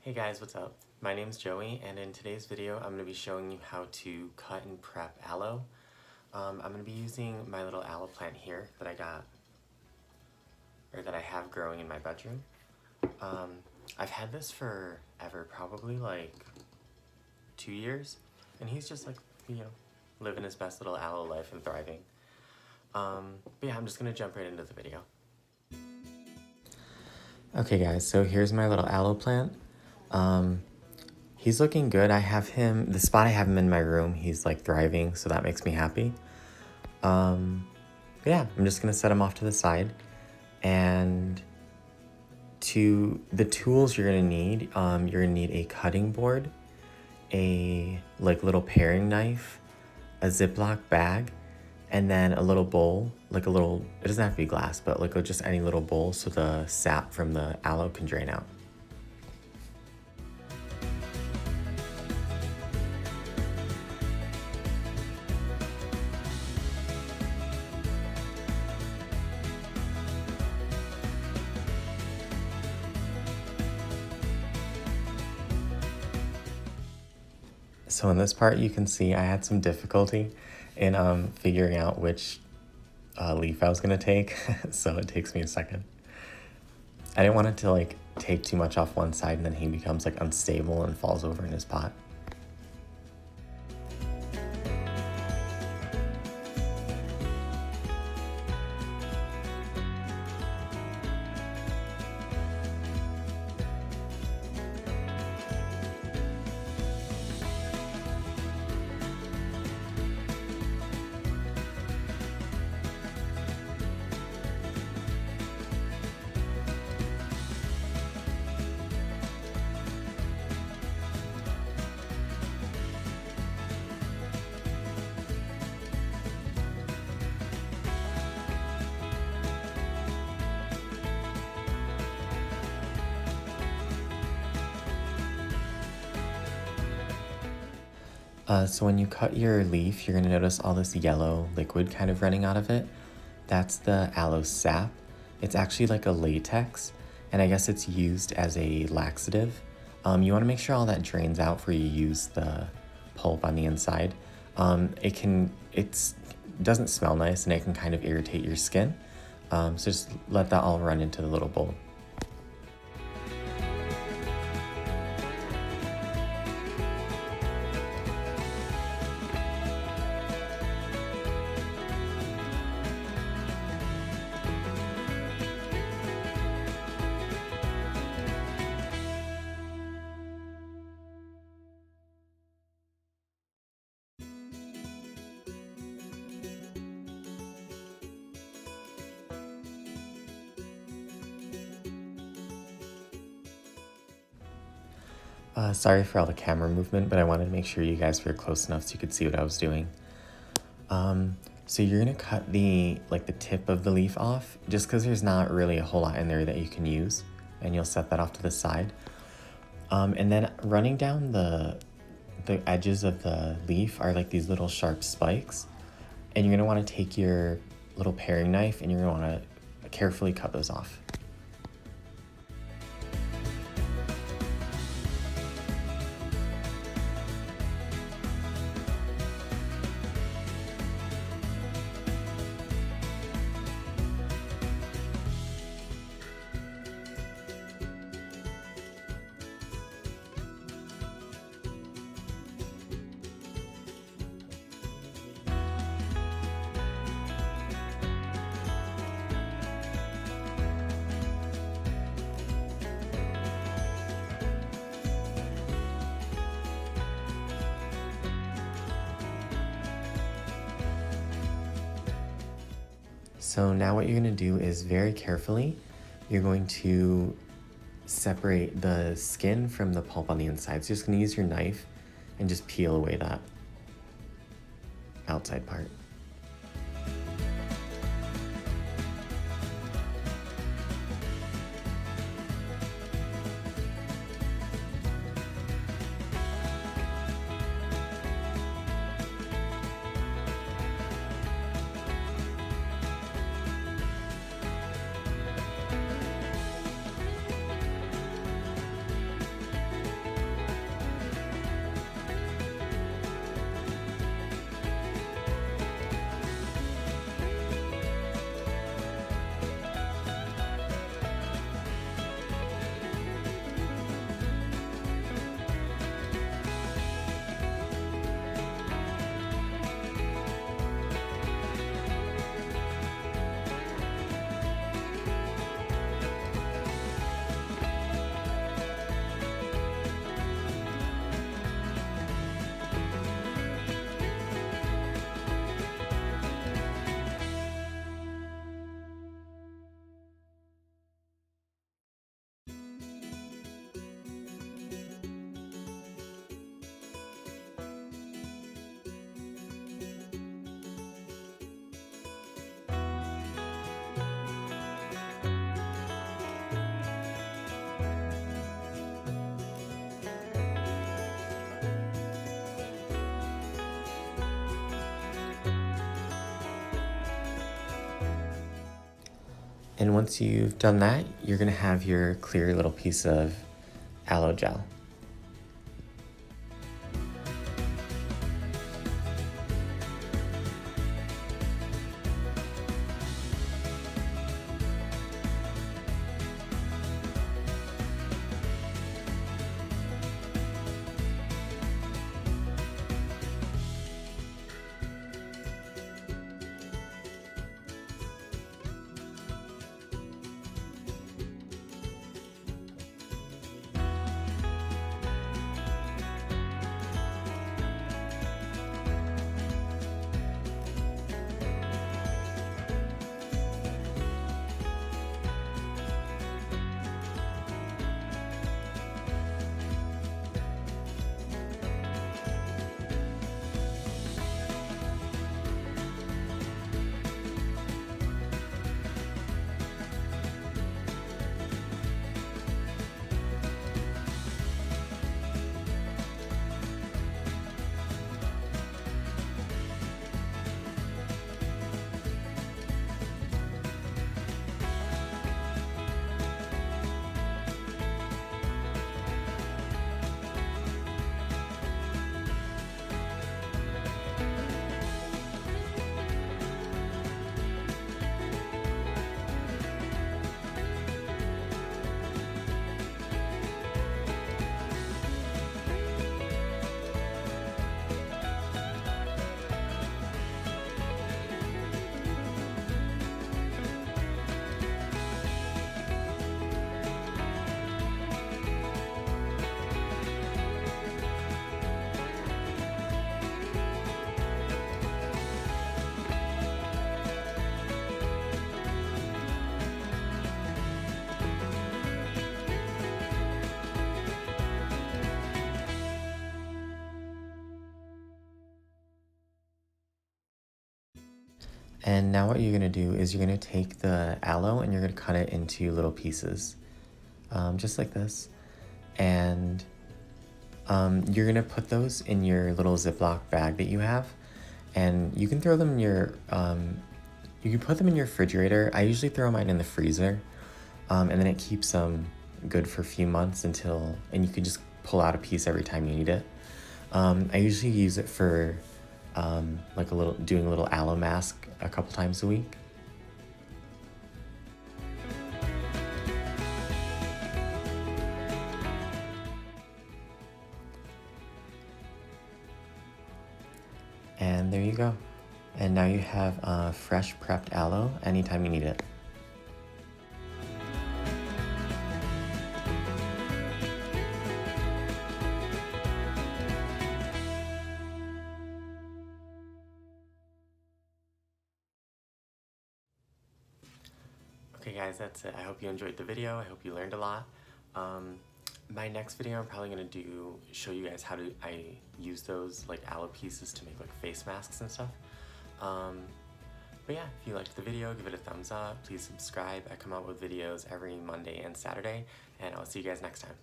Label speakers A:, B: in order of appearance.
A: Hey guys, what's up? My name's Joey, and in today's video I'm going to be showing you how to cut and prep aloe. I'm going to be using my little aloe plant here that I have growing in my bedroom. I've had this forever, probably like 2 years, and he's just like, living his best little aloe life and thriving. But yeah, I'm just going to jump right into the video. Okay guys, so here's my little aloe plant. He's looking good. The spot I have him in my room, he's like thriving, so that makes me happy. But yeah, I'm just gonna set him off to the side. And to the tools you're gonna need a cutting board, a little paring knife, a Ziploc bag, and then a little bowl, it doesn't have to be glass, but just any little bowl so the sap from the aloe can drain out. So in this part, you can see I had some difficulty in figuring out which leaf I was gonna take, so it takes me a second. I didn't want it to take too much off one side and then he becomes unstable and falls over in his pot. So when you cut your leaf, you're gonna notice all this yellow liquid kind of running out of it. That's the aloe sap. It's actually like a latex, and I guess it's used as a laxative. You wanna make sure all that drains out before you use the pulp on the inside. It doesn't smell nice and it can kind of irritate your skin. So just let that all run into the little bowl. Sorry for all the camera movement, but I wanted to make sure you guys were close enough so you could see what I was doing. So you're gonna cut the tip of the leaf off, just because there's not really a whole lot in there that you can use, and you'll set that off to the side. And then running down the edges of the leaf are these little sharp spikes, and you're gonna want to take your little paring knife and you're gonna want to carefully cut those off. So now what you're going to do is very carefully, you're going to separate the skin from the pulp on the inside. So you're just going to use your knife and just peel away that outside part. And once you've done that, you're gonna have your clear little piece of aloe gel. And now what you're gonna do is you're gonna take the aloe and you're gonna cut it into little pieces, just like this. And you're gonna put those in your little Ziploc bag that you have. And you can throw them in your, you can put them in your refrigerator. I usually throw mine in the freezer. And then it keeps them good for a few months and you can just pull out a piece every time you need it. I usually use it for like doing a little aloe mask a couple times a week. And there you go. And now you have fresh prepped aloe anytime you need it. Okay guys, that's it. I hope you enjoyed the video. I hope you learned a lot. My next video I'm probably gonna show you guys how I use those like aloe pieces to make like face masks and stuff. But yeah, if you liked the video, give it a thumbs up. Please subscribe. I come out with videos every Monday and Saturday, and I'll see you guys next time.